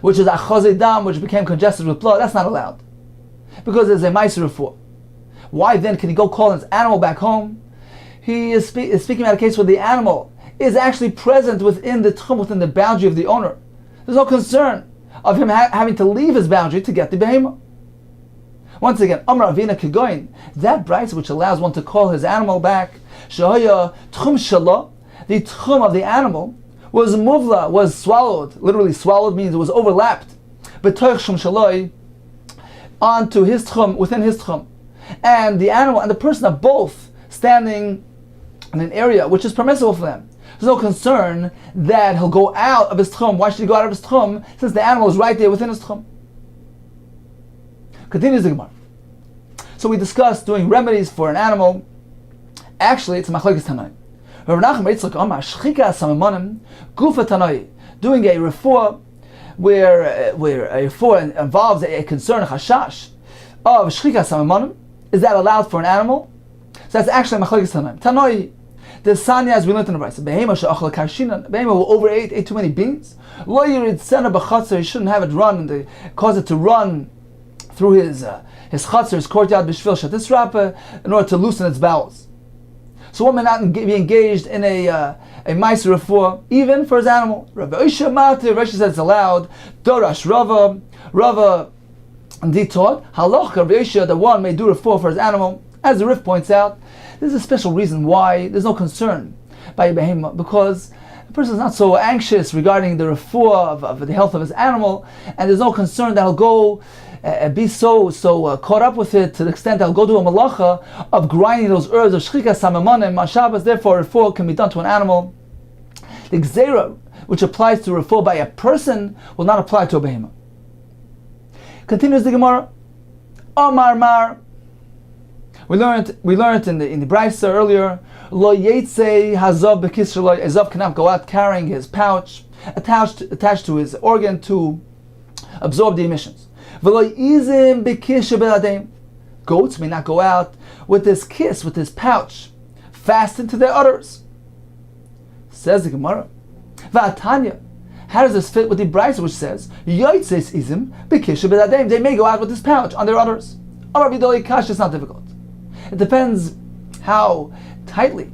which is achazei dam, which became congested with blood. That's not allowed, because there's a ma'aser refuah. Why then can he go call his animal back home? He is speaking about a case where the animal is actually present within the tchum, within the boundary of the owner. There's no concern of him having to leave his boundary to get the behemoth. Once again, Amar Avina Kegoin, that brayso which allows one to call his animal back, Shahaya Tchum Shala, the tchum of the animal was muvla, was swallowed. Literally swallowed means it was overlapped. But Toich Shum Shaloi, onto his tchum, within his tchum. And the animal and the person are both standing in an area which is permissible for them. There's no concern that he'll go out of his tchum. Why should he go out of his tchum, since the animal is right there within his tchum? Continues the Gemara. So we discussed doing remedies for an animal. Actually, it's machlokes Tanai. Rav Nachman Yitzchak Amar shchika samamonim gufa Tanai, doing a refuah where a refuah involves a concern, a chashash of shchika samamonim. Is that allowed for an animal? So that's actually machlokes Tanai. Tanai, the sanya, as we learned in the Brayso, behema she'achal karshinan, behema who overate, ate too many beans. Lo yirid sena b'chatzar, he shouldn't have it run and cause it to run through his chatzar, his courtyard, b'shvil shatisrapa, in order to loosen its bowels. So one may not be engaged in a ma'aser refuah, even for his animal. Rav Oisha Matir, Rashi said it's allowed. Dorash Rava indeed taught halach Rav Oisha that one may do refuah for his animal. As the Rif points out, there's a special reason why there's no concern by a behemoth, because the person is not so anxious regarding the refuah of the health of his animal, and there's no concern that he'll go be so caught up with it to the extent that he'll go do a malacha of grinding those herbs of shchika samamonim on Shabbos. Therefore, refuah can be done to an animal. The gzeira, which applies to refuah by a person, will not apply to a behemoth. Continues the Gemara. Amar Mar. We learned in the Brayso earlier. Lo yetze hazav bekisrei. A zav cannot go out carrying his pouch attached to his organ to absorb the emissions. V'lo yizim bekisha beladem. Goats may not go out with this kiss, with this pouch, fastened to their udders. Says the Gemara. V'atanya. How does this fit with the Brayso which says yotzes izim bekisha beladem? They may go out with this pouch on their udders. Amar Vidoli Kash is not difficult. It depends how tightly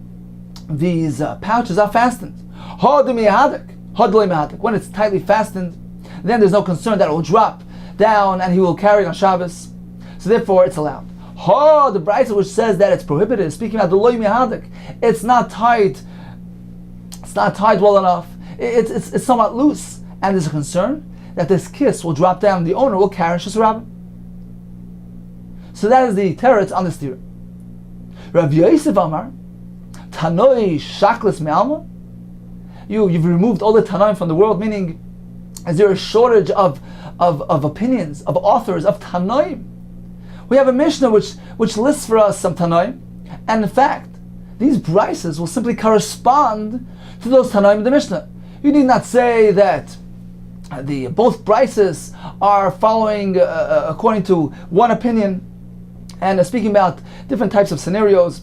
these pouches are fastened. When it's tightly fastened, then there's no concern that it will drop down and he will carry it on Shabbos. So therefore it's allowed. The Brisa which says that it's prohibited, speaking about the loy mihadik, it's not tight. It's not tied well enough. It's somewhat loose, and there's a concern that this kiss will drop down and the owner will carry Shus Rabbah. So that is the teretz on the stira. Rav Yosef Amar, Tanoi Shaklis Me'alma. You've removed all the Tanoim from the world, meaning is there a shortage of opinions, of authors, of Tanoim? We have a Mishnah which lists for us some Tanoim, and in fact, these brises will simply correspond to those Tanoim in the Mishnah. You need not say that both brises are following according to one opinion and speaking about different types of scenarios,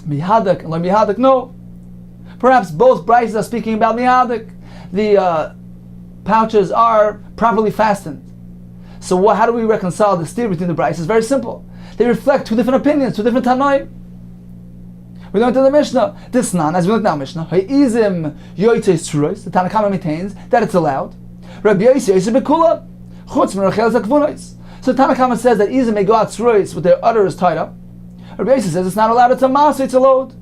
mihadik and lo mihadik. No, perhaps both brises are speaking about mihadik. The pouches are properly fastened. So how do we reconcile the steer between the brises? It's very simple. They reflect two different opinions, two different Tanoim. We learned in the Mishnah, this nan, as we look now Mishnah, Ha'izim yoytei suros, the Tanna Kama maintains that it's allowed. Rabbi Yossi yoytei bekula, chutz min rachel zakvunos. So Tanna Kama says that Izim may go out suros with their udders tied up. Rabbi Yossi says it's not allowed, it's a mas, it's a load.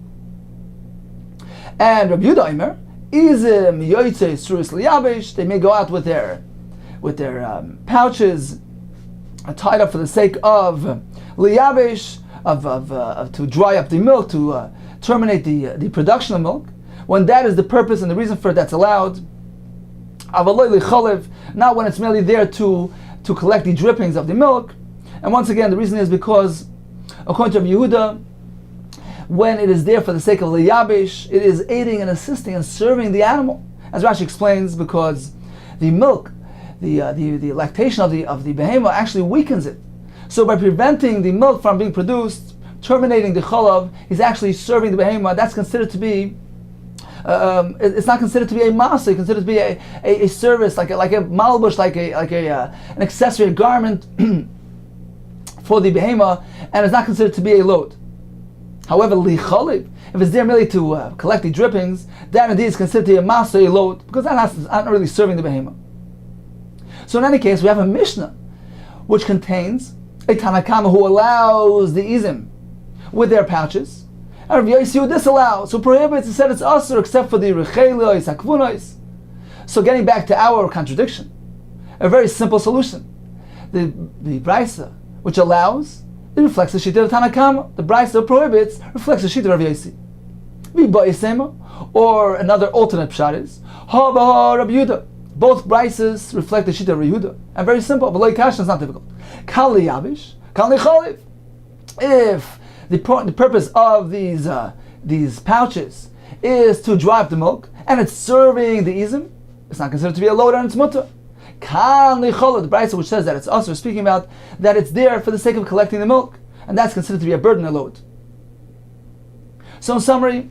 And Rabbi Yehuda Omer, Izim yoytei suros liyabesh, they may go out with their pouches tied up for the sake of liyabesh, of to dry up the milk, to terminate the production of milk, when that is the purpose and the reason for it, that's allowed. Not when it's merely there to collect the drippings of the milk. And once again, the reason is because, according to Rabbi Yehuda, when it is there for the sake of liyabish, it is aiding and assisting and serving the animal. As Rashi explains, because the milk, the lactation of the behemoth actually weakens it. So by preventing the milk from being produced, terminating the chalav, he's actually serving the behemoth. That's considered to be, it's not considered to be a masa, it's considered to be a service, like a malbush, like an accessory, a garment for the behemoth, and it's not considered to be a load. However, li chaliv, if it's there merely to collect the drippings, that indeed is considered to be a masa, a load, because that's not really serving the behemoth. So in any case, we have a Mishnah which contains a Tanna Kama who allows the izim with their pouches, and Rav Yossi disallows, who prohibits, he said it's asur except for the rechelos, hakvunos. So getting back to our contradiction, a very simple solution. The brisa which allows, it reflects the shita of Tanna Kama. The brisa that prohibits reflects the shita of Rav Yossi. Or another alternate pshat is ha Rabbi Yehuda. Both brises reflect the shita of Rabbi Yehuda, and very simple. But kash is not difficult. Kal liyabish, kal lichaliv. If the purpose of these pouches is to dry up the milk, and it's serving the izim, it's not considered to be a load and it's mutter. Kal lichaliv, the brisa which says that it's also speaking about that it's there for the sake of collecting the milk, and that's considered to be a burden, a load. So in summary,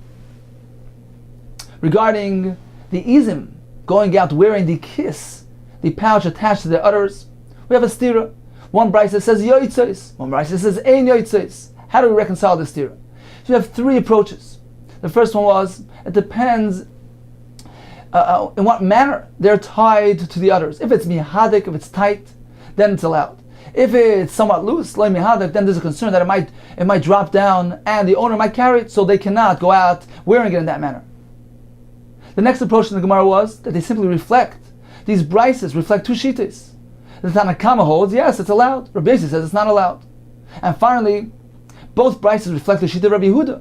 regarding the izim going out wearing the kiss, the pouch attached to their udders, we have a stira. One brisa says yoitzos, one brisa says ein yoitzos. How do we reconcile this stira? So we have three approaches. The first one was, it depends in what manner they're tied to the udders. If it's mihadik, if it's tight, then it's allowed. If it's somewhat loose, like mihadik, then there's a concern that it might drop down and the owner might carry it, so they cannot go out wearing it in that manner. The next approach in the Gemara was that they simply reflect, these brises reflect two shitas. The Tanna Kama holds, yes, it's allowed. Rabbi Yossi says it's not allowed. And finally, both brises reflect the shita of Rabbi Yehuda.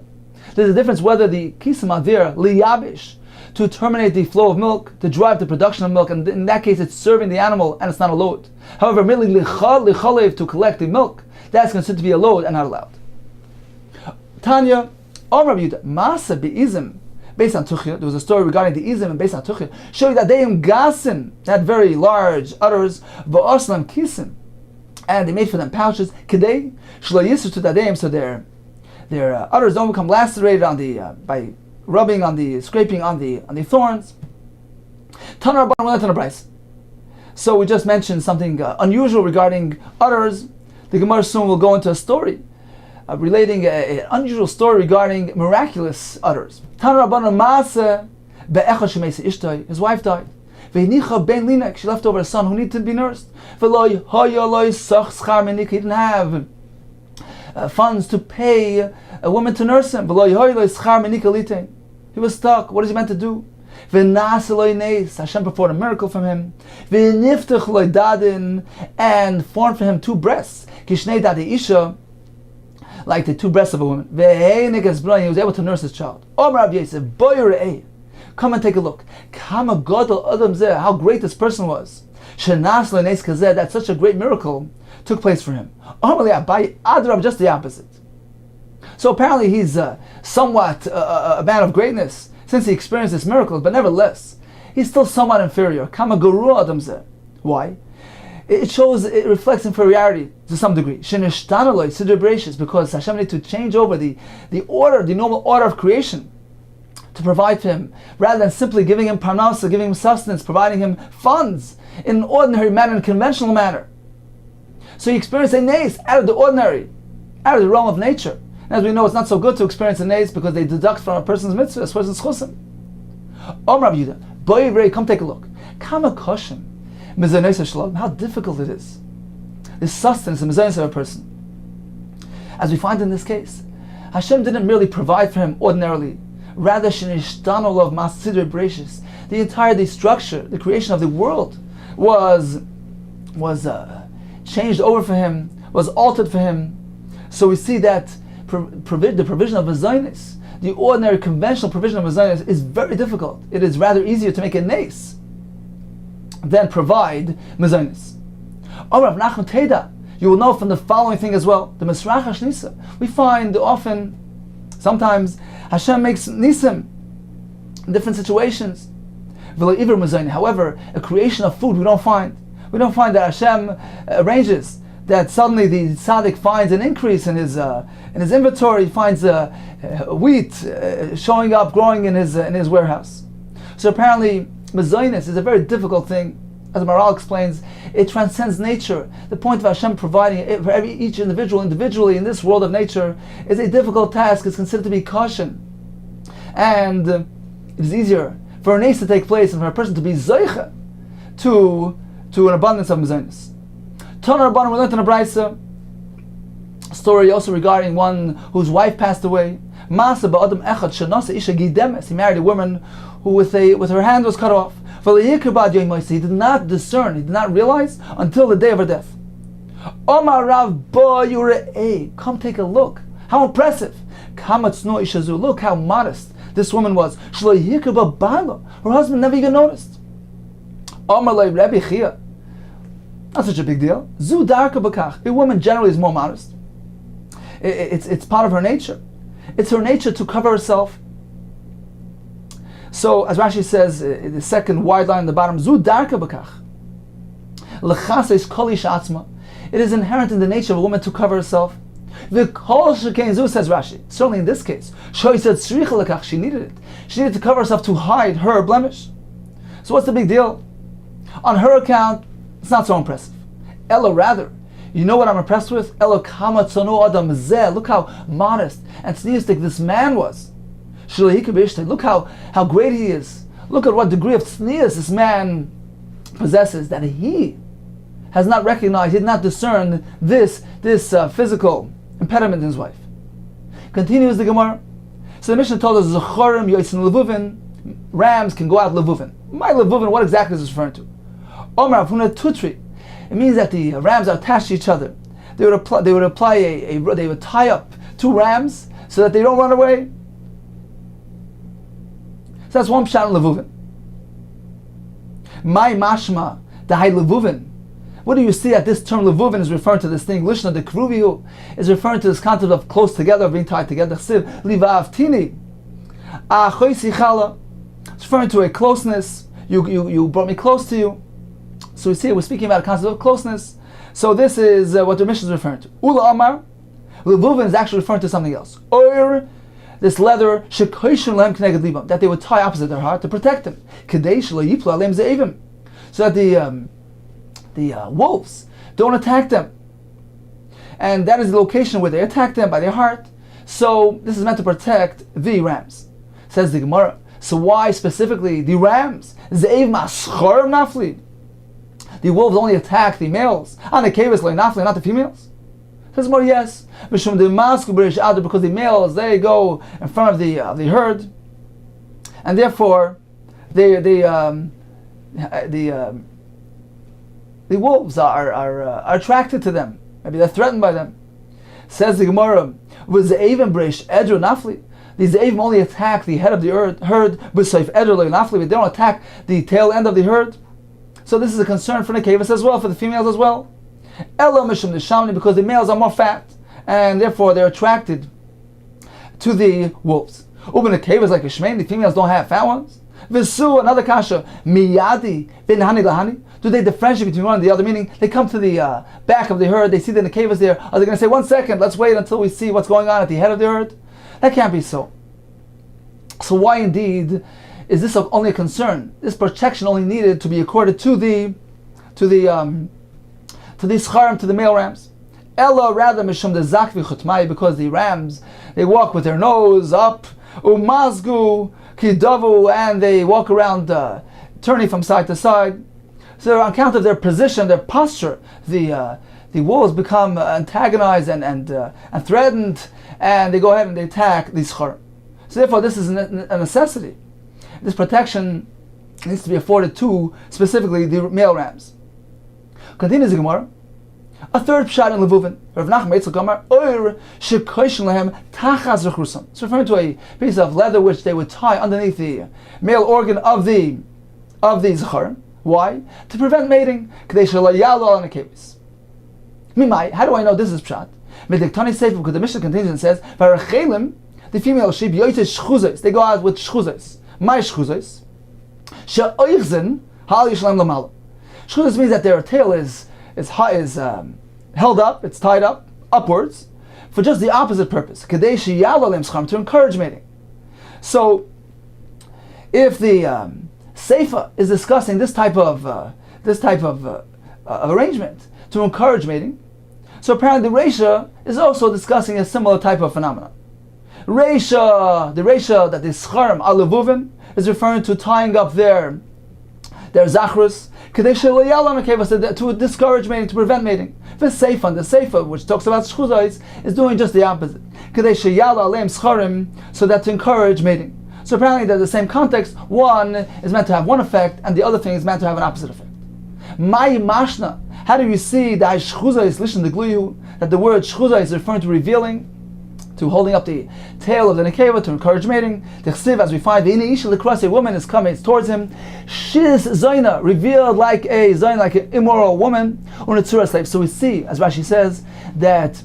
There's a difference whether the kisam are there, liyabish, to terminate the flow of milk, to drive the production of milk, and in that case it's serving the animal and it's not a load. However, merely lichalev, to collect the milk, that's considered to be a load and not allowed. Tanya, Rabbi Yehuda, masa be'izim, based on Tuchya, there was a story regarding the Izim and based on Tuchya, showing that they gasin, that very large udders, v'oslam kisim, and they made for them pouches, kedei, shlo yisr to dadeim, so their udders don't become lacerated on the by rubbing on the, scraping on the thorns. Tanar Rabbanan on a Bryce. So we just mentioned something unusual regarding udders. The Gemara soon will go into a story relating an unusual story regarding miraculous utters. His wife died. She left over a son who needed to be nursed. He didn't have funds to pay a woman to nurse him. He was stuck. What is he meant to do? Hashem performed a miracle from him. And formed for him two breasts, like the two breasts of a woman. He was able to nurse his child. Come and take a look. How great this person was. That such a great miracle took place for him. Just the opposite. So apparently he's somewhat a man of greatness since he experienced this miracle, but nevertheless, he's still somewhat inferior. Why? It reflects inferiority to some degree. Because Hashem needs to change over the order, the normal order of creation, to provide for him, rather than simply giving him parnasa, giving him sustenance, providing him funds in an ordinary manner, in a conventional manner. So he experienced a nes out of the ordinary, out of the realm of nature. And as we know, it's not so good to experience a nes because they deduct from a person's mitzvah, a person's chusim. Rav Yehuda, come take a look. Kama koshim, how difficult it is. This sustenance and mezainis of a person. As we find in this case, Hashem didn't merely provide for him ordinarily. Rather, the entire structure, the creation of the world was changed over for him, was altered for him. So we see that the provision of mezainis, the ordinary conventional provision of mezainis, is very difficult. It is rather easier to make a nes than provide mezainis. You will know from the following thing as well. The Misrach HaShnisa. We find often, sometimes, Hashem makes nisim in different situations. However, a creation of food we don't find. We don't find that Hashem arranges that suddenly the tzaddik finds an increase in his inventory, finds wheat showing up, growing in his warehouse. So apparently, mezainis is a very difficult thing. As Maral explains, it transcends nature. The point of Hashem providing it for each individual individually in this world of nature is a difficult task. It's considered to be caution. And it is easier for a nes to take place and for a person to be zeicha to an abundance of mezainis. Tonar Rabbanan, we learned in a brayso story also regarding one whose wife passed away. Masa ba'adam echad shenasa isha gidemes. He married a woman who with her hand was cut off. He did not discern, he did not realize until the day of her death. Omar Rav Bo Yurei, come take a look. How impressive. Look how modest this woman was. Her husband never even noticed. Omar Lei Rebbe Chia, not such a big deal. Zu darka bakach. A woman generally is more modest. It's part of her nature. It's her nature to cover herself. So, as Rashi says, in the second wide line on the bottom, Zu darka bakach. L'chases kol ish atzma. It is inherent in the nature of a woman to cover herself. V'kol shekain zu, says Rashi. Certainly in this case, Shoi said tzricha l'kach. She needed it. She needed to cover herself to hide her blemish. So what's the big deal? On her account, it's not so impressive. Ella, rather, you know what I'm impressed with? Ella kama tzonu adam zeh. Look how modest and tzniustic this man was. Look how great he is. Look at what degree of tznius this man possesses, that he has not recognized, he did not discern this physical impediment in his wife. Continues the Gemara. So the Mishnah told us, Zechorim yoitzin levuvin, rams can go out levuvin. My levuvin, what exactly is this referring to? Omar Avuna Tutri. It means that the rams are attached to each other. They would tie up two rams so that they don't run away. So that's one pshat in levuvin. My mashma, the high levuvin. What do you see that this term levuvin is referring to this thing? Lishna the kruvihu is referring to this concept of close together, of being tied together. Siv livav tini. It's referring to a closeness. You brought me close to you. So we see we're speaking about a concept of closeness. So this is what the mission is referring to. Ula Amar, levuvin is actually referring to something else. Or this leather that they would tie opposite their heart to protect them, so that the wolves don't attack them. and that is the location where they attack them by their heart. So this is meant to protect the rams. Says the Gemara. So why specifically the rams? Zeiv maschor nafli. The wolves only attack the males. And the caves like nafli, not the females. Says Gemara, yes. Because the males, they go in front of the herd, and therefore the wolves are attracted to them. Maybe they're threatened by them. Says the Gemara, was the Avim Bresh Edru Nafli. These Avim only attack the head of the herd, but they don't attack the tail end of the herd. So this is a concern for the Nekevas as well, for the females as well. Elo Mishum Nishamni, because the males are more fat, and therefore they're attracted to the wolves. Uben Nekevas like Ishmael, the females don't have fat ones. Visu, another kasha, Miyadi, Bin Hani Lahani. Do they differentiate between one and the other? Meaning, they come to the back of the herd, they see the Nekevas there. Are they going to say, 1 second, let's wait until we see what's going on at the head of the herd? That can't be so. So why indeed is this only a concern? This protection only needed to be accorded to the scharim, to the male rams. Ella rather mishum the zakvi chutmai, because the rams, they walk with their nose up, umazgu kidavu, and they walk around turning from side to side. So on account of their position, their posture, the wolves become antagonized and threatened, and they go ahead and they attack the scharim. So therefore this is a necessity. This protection needs to be afforded to specifically the male rams. Continues the Gemara. A third pshat in Levuvin. Rav Nachman Eitzel Gamar, Oir shekoishin lehem tachas rechusam. It's referring to a piece of leather which they would tie underneath the male organ of the zacharim. Why? To prevent mating. Kadei shelo yalu al nekevos. Mimai, how do I know this is pshat? Mediktani sefer, because the Mishnah continues and says, Varachelim, the female sheep, yoytes shchuzos. They go out with shchuzos. My shchuzos. She'oichzen hal yishlam lamalo. Shchuzos means that their tail is held up, it's tied up, upwards, for just the opposite purpose. Kadei sheyalu alem scham, to encourage mating. So, if the Seifa is discussing this type of arrangement to encourage mating, so apparently the Reisha is also discussing a similar type of phenomenon. The Reisha that the Scharim al-Levuvin is referring to tying up their zachrus, to discourage mating, to prevent mating. The Seifa, which talks about shchuzos, is doing just the opposite. So that to encourage mating. So apparently they're the same context. One is meant to have one effect, and the other thing is meant to have an opposite effect. Mai mashna. How do you see that the word shchuza is referring to revealing, to holding up the tail of the nekeva to encourage mating? The chsiv, as we find, a woman is coming towards him. Shiz zaina, revealed like an immoral woman, or a tzura slave. So we see, as Rashi says, that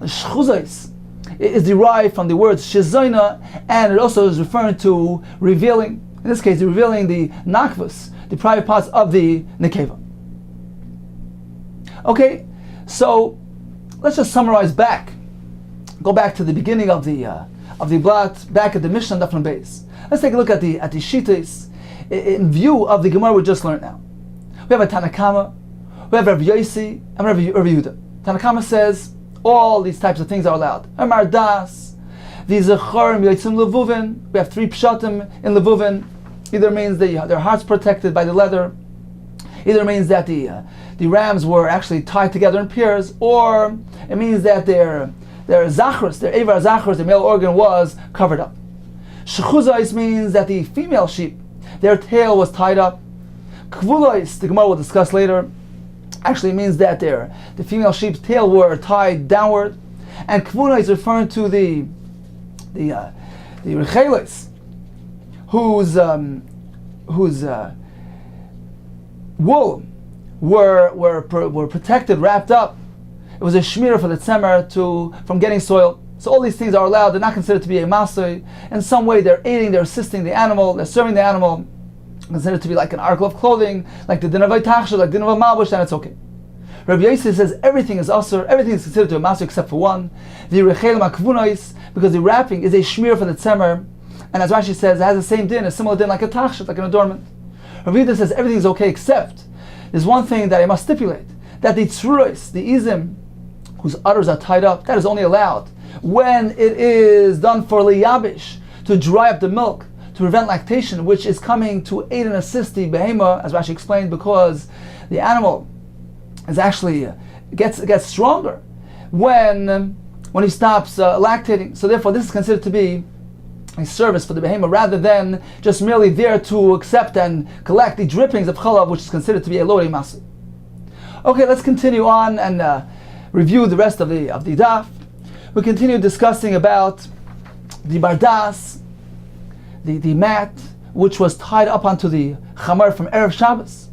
shchuza is derived from the word shizaina, and it also is referring to revealing. In this case, revealing the nakvus, the private parts of the nekeva. Okay, so let's just summarize back. Go back to the beginning of the blot, back at the Mishnah Daf Nun Beis. Let's take a look at the Shittais in view of the Gemara we just learned now. We have a Tanakama, we have Rav Yosi, and Rav Yehuda. Tanakama says all these types of things are allowed. Amar Das, the Zecharim Yotzim Levuvin. We have 3 pshatim in Levuvin. Either means their hearts protected by the leather, either means that the rams were actually tied together in pairs, or it means that their zachrus, their Eivar zachrus, the male organ, was covered up. Shechuzais means that the female sheep, their tail was tied up. Kvulais, the Gemara will discuss later, actually means that the female sheep's tail were tied downward. And Kvulais is referring to the Rechelis, whose wool were protected, wrapped up. It was a shmira for the tzemer from getting soiled. So all these things are allowed. They're not considered to be a masay. In some way, they're aiding, they're assisting the animal, they're serving the animal. Considered to be like an article of clothing, like the din of Tachshel, like the din of Malbush, then it's okay. Rabbi Yosef says everything is asur, everything is considered to be a masay except for one, the Rechelim HaKvunais, because the wrapping is a shmir for the tzemer, and as Rashi says, it has the same din, a similar din like a tachshel, like an adornment. Rabbi Yehuda says everything is okay except there's one thing that I must stipulate, that the tzuros, the izim whose udders are tied up, that is only allowed when it is done for liyabish, to dry up the milk, to prevent lactation, which is coming to aid and assist the behema, as Rashi explained, because the animal is actually gets stronger when he stops lactating. So therefore, this is considered to be a service for the behema, rather than just merely there to accept and collect the drippings of chalav, which is considered to be a lorei masu. Okay, let's continue on and review the rest of the daf. We continue discussing about the bardas, the mat which was tied up onto the chamar from Erev Shabbos.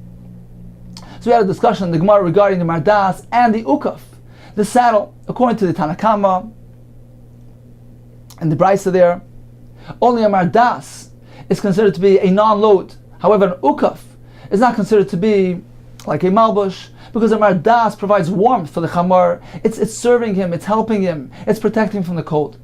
So we had a discussion in the Gemara regarding the mardas and the ukaf, the saddle. According to the Tanakama and the Brisa there, only a mardas is considered to be a non-load. However, an ukaf is not considered to be like a malbush, because a mardas provides warmth for the chamar. It's serving him, it's helping him, it's protecting him from the cold.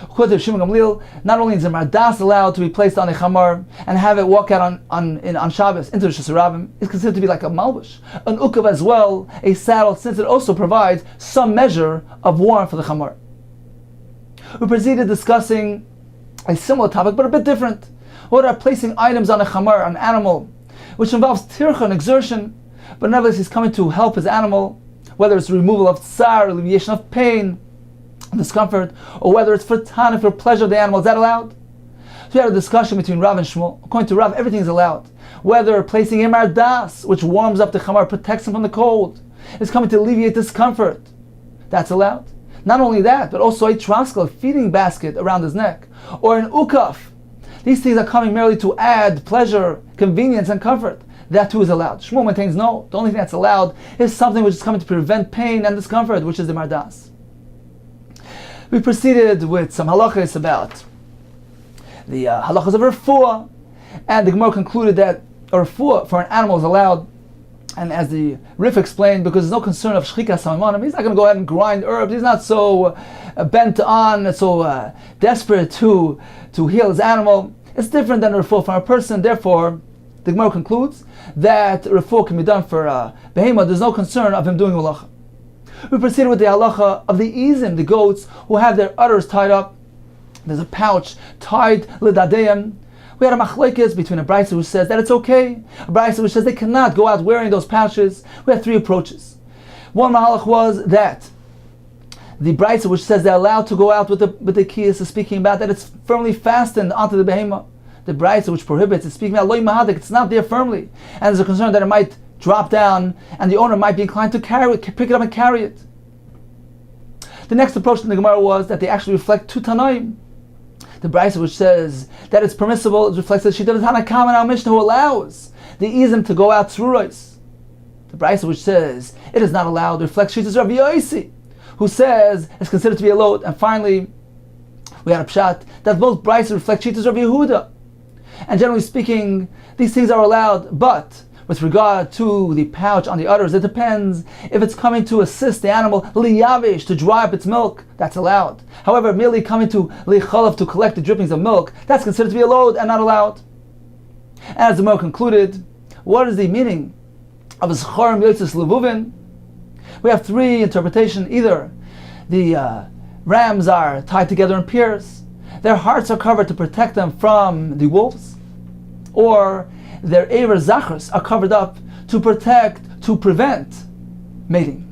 According to Shimon Gamliel, not only is a mardas allowed to be placed on a chamar and have it walk out on Shabbos into the Shesarabim, it's considered to be like a malbush. An ukav as well, a saddle, since it also provides some measure of warmth for the chamar. We proceeded discussing a similar topic, but a bit different. What are placing items on a chamar, an animal, which involves tircha and exertion, but nevertheless he's coming to help his animal, whether it's removal of tsar, alleviation of pain, discomfort, or whether it's for tana, for pleasure of the animal. Is that allowed? So we had a discussion between Rav and Shmuel. According to Rav, everything is allowed. Whether placing a mardas, which warms up the chamar, protects him from the cold, is coming to alleviate discomfort, that's allowed. Not only that, but also a traskel, a feeding basket around his neck, or an ukaf. These things are coming merely to add pleasure, convenience, and comfort. That too is allowed. Shmuel maintains no. The only thing that's allowed is something which is coming to prevent pain and discomfort, which is the mardas. We proceeded with some halachas about the halachas of refuah, and the Gemara concluded that a refuah for an animal is allowed. And as the Rif explained, because there's no concern of shchikas hamanim, he's not going to go ahead and grind herbs. He's not so bent on, so desperate to heal his animal. It's different than a refuah for a person. Therefore, the Gemara concludes that refuah can be done for behema. There's no concern of him doing halacha. We proceeded with the halacha of the izim, the goats who have their udders tied up. There's a pouch tied lidadeyim. We had a machlekes between a brisa who says that it's okay, a brisa which says they cannot go out wearing those pouches. We had three approaches. One mahalach was that the brisa which says they're allowed to go out with the kiyas is speaking about that it's firmly fastened onto the behema. The brisa which prohibits is speaking about loy mahadik, it's not there firmly, and there's a concern that it might drop down and the owner might be inclined to carry it, pick it up and carry it. The next approach in the Gemara was that they actually reflect two tanaim. The brisa which says that it's permissible, it reflects that she did a Tanakam in our Mishnah who allows the izim to go out tzruros. The brisa which says it is not allowed reflects Shitas Rav Yosi, who says it's considered to be a load. And finally, we had a pshat that both brisa reflect Shitas Rav Yehuda. And generally speaking, these things are allowed, but with regard to the pouch on the udders, it depends. If it's coming to assist the animal, liyavish, to dry up its milk, that's allowed. However, merely coming to lichalav, to collect the drippings of milk, that's considered to be a load and not allowed. And as the Gemara concluded, what is the meaning of zcharim yotzes levuvin? We have three interpretations. Either the rams are tied together in pairs, their hearts are covered to protect them from the wolves, or their Ever Zachars are covered up to prevent mating.